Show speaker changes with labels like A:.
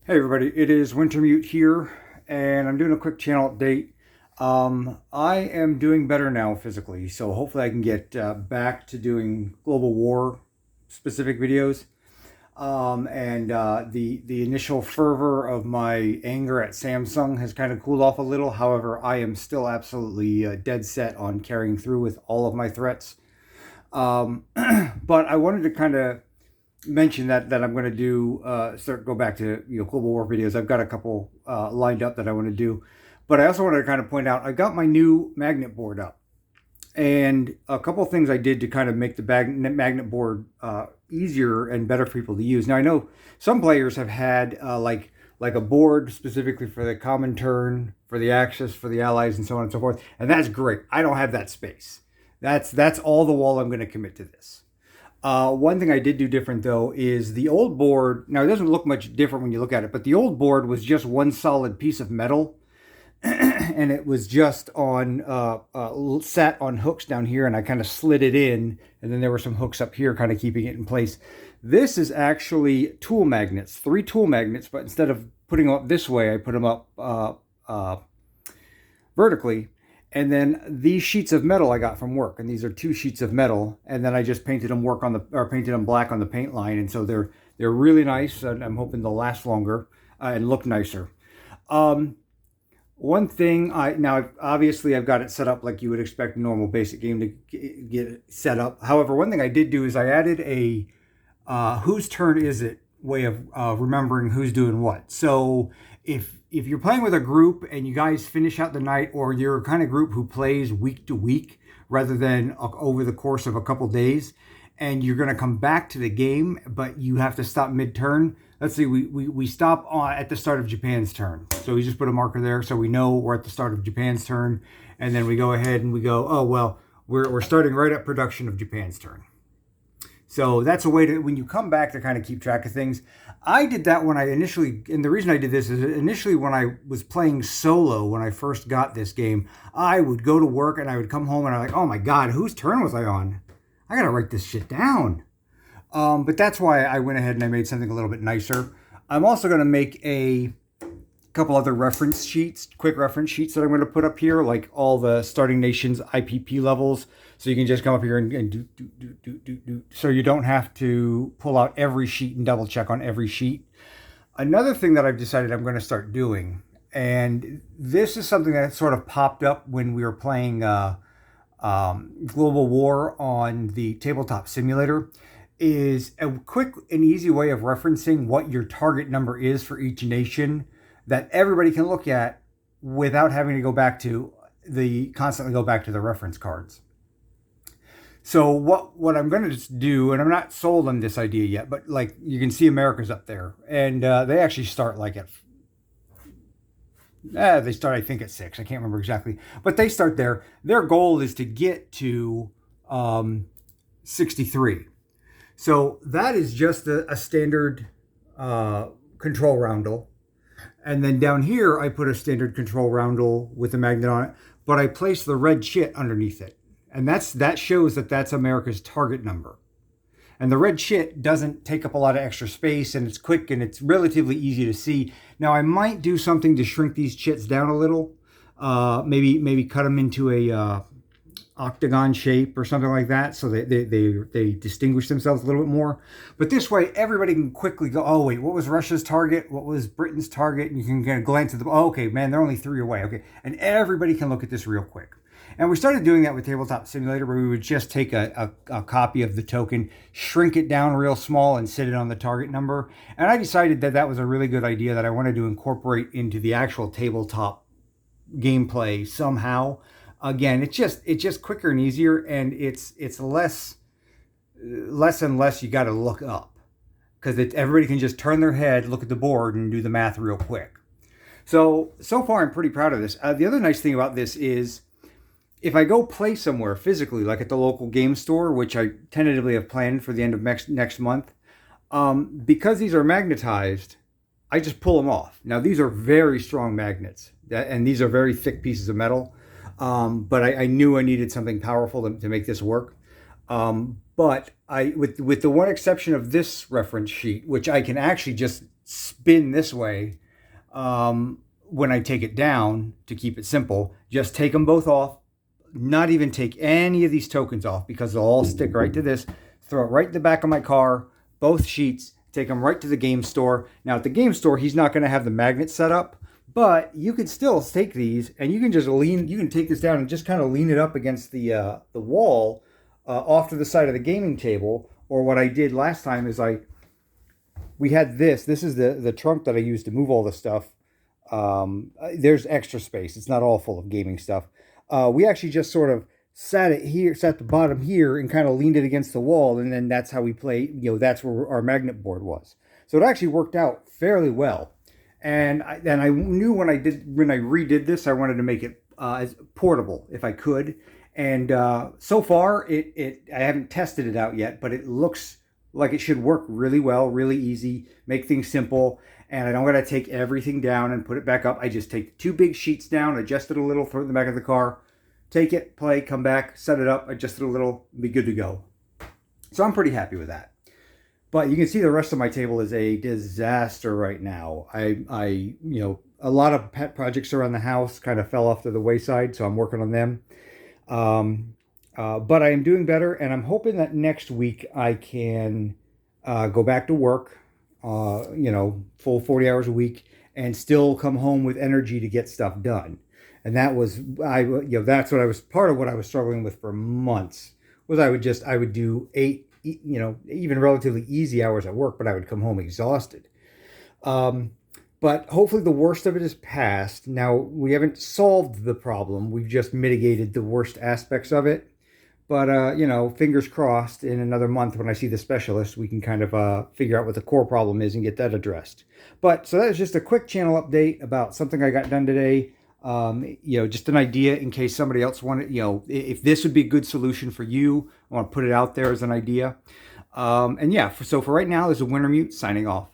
A: Hey everybody, it is Wintermute here, and I'm doing a quick channel update. I am doing better now physically, so hopefully I can get back to doing global war specific videos. The initial fervor of my anger at Samsung has kind of cooled off a little. However, I am still absolutely dead set on carrying through with all of my threats. But I wanted to kind of mention that I'm going to do go back to global war videos. I've got a couple lined up that I want to do, but I also wanted to kind of point out I got my new magnet board up, and a couple of things I did to kind of make the magnet board easier and better for people to use. Now I know some players have had like a board specifically for the common turn, for the Axis, for the Allies, and so on and so forth, and that's great. I don't have that space. That's all the wall I'm going to commit to this. One thing I did do different though is the old board. Now it doesn't look much different when you look at it, but the old board was just one solid piece of metal, and it was just on sat on hooks down here, and I kind of slid it in, and then there were some hooks up here, kind of keeping it in place. This is actually tool magnets, 3 tool magnets, but instead of putting them up this way, I put them up vertically. And then these sheets of metal I got from work, and these are 2 sheets of metal, and then I just painted them painted them black on the paint line, and so they're really nice, and I'm hoping they'll last longer and look nicer. One thing obviously I've got it set up like you would expect a normal basic game to get it set up. However, one thing I did do is I added a whose turn is it way of remembering who's doing what. So if you're playing with a group and you guys finish out the night, or you're a kind of group who plays week to week rather than over the course of a couple days, and you're going to come back to the game, but you have to stop mid-turn. Let's see, we stop at the start of Japan's turn. So we just put a marker there so we know we're at the start of Japan's turn, and then we go ahead and we go, oh, well, we're starting right at production of Japan's turn. So that's a way to, when you come back, to kind of keep track of things. I did that when I initially, and the reason I did this is initially when I was playing solo, when I first got this game, I would go to work and I would come home and I'm like, oh my God, whose turn was I on? I got to write this shit down. But that's why I went ahead and I made something a little bit nicer. I'm also going to make a couple other reference sheets, quick reference sheets that I'm going to put up here, like all the starting nations IPP levels. So you can just come up here and do. So you don't have to pull out every sheet and double check on every sheet. Another thing that I've decided I'm going to start doing, and this is something that sort of popped up when we were playing Global War on the tabletop simulator, is a quick and easy way of referencing what your target number is for each nation that everybody can look at without having to constantly go back to the reference cards. So what I'm going to do, and I'm not sold on this idea yet, but like you can see America's up there, and they actually start like they start I think at 6. I can't remember exactly, but they start there. Their goal is to get to 63. So that is just a standard control roundel. And then down here, I put a standard control roundel with a magnet on it, but I place the red chit underneath it. And that shows that that's America's target number. And the red chit doesn't take up a lot of extra space, and it's quick and it's relatively easy to see. Now I might do something to shrink these chits down a little. Maybe cut them into a octagon shape or something like that, so they distinguish themselves a little bit more. But this way everybody can quickly go, oh wait, what was Russia's target, what was Britain's target, and you can kind of glance at them. Oh, okay, man, they're only 3 away. Okay, and everybody can look at this real quick. And we started doing that with Tabletop Simulator, where we would just take a copy of the token, shrink it down real small, and sit it on the target number. And I decided that was a really good idea that I wanted to incorporate into the actual tabletop gameplay somehow. Again, it's just quicker and easier, and it's less and less you got to look up, because everybody can just turn their head, look at the board, and do the math real quick. So far I'm pretty proud of this. The other nice thing about this is, if I go play somewhere physically, like at the local game store, which I tentatively have planned for the end of next month, because these are magnetized, I just pull them off. Now these are very strong magnets, and these are very thick pieces of metal. But I knew I needed something powerful to make this work. But with the one exception of this reference sheet, which I can actually just spin this way when I take it down to keep it simple. Just take them both off, not even take any of these tokens off because they'll all stick right to this. Throw it right in the back of my car, both sheets, take them right to the game store. Now at the game store, he's not going to have the magnet set up, but you can still take these and you can just you can take this down and just kind of lean it up against the wall off to the side of the gaming table. Or what I did last time is we had this is the trunk that I used to move all the stuff. There's extra space. It's not all full of gaming stuff. We actually just sort of sat the bottom here and kind of leaned it against the wall. And then that's how we play, that's where our magnet board was. So it actually worked out fairly well. And I knew when I redid this, I wanted to make it as portable if I could. And so far, I haven't tested it out yet, but it looks like it should work really well, really easy, make things simple. And I don't got to take everything down and put it back up. I just take the 2 big sheets down, adjust it a little, throw it in the back of the car, take it, play, come back, set it up, adjust it a little, be good to go. So I'm pretty happy with that. But you can see the rest of my table is a disaster right now. I a lot of pet projects around the house kind of fell off to the wayside, so I'm working on them. But I am doing better, and I'm hoping that next week I can go back to work, full 40 hours a week, and still come home with energy to get stuff done. And that was, that's what I was, part of what I was struggling with for months, was I would do 8, even relatively easy hours at work, but I would come home exhausted. But hopefully the worst of it is past. Now, we haven't solved the problem. We've just mitigated the worst aspects of it. But, fingers crossed, in another month when I see the specialist, we can kind of figure out what the core problem is and get that addressed. But, so that was just a quick channel update about something I got done today. Just an idea in case somebody else wanted, if this would be a good solution for you. I want to put it out there as an idea. So for right now, there's a Wintermute signing off.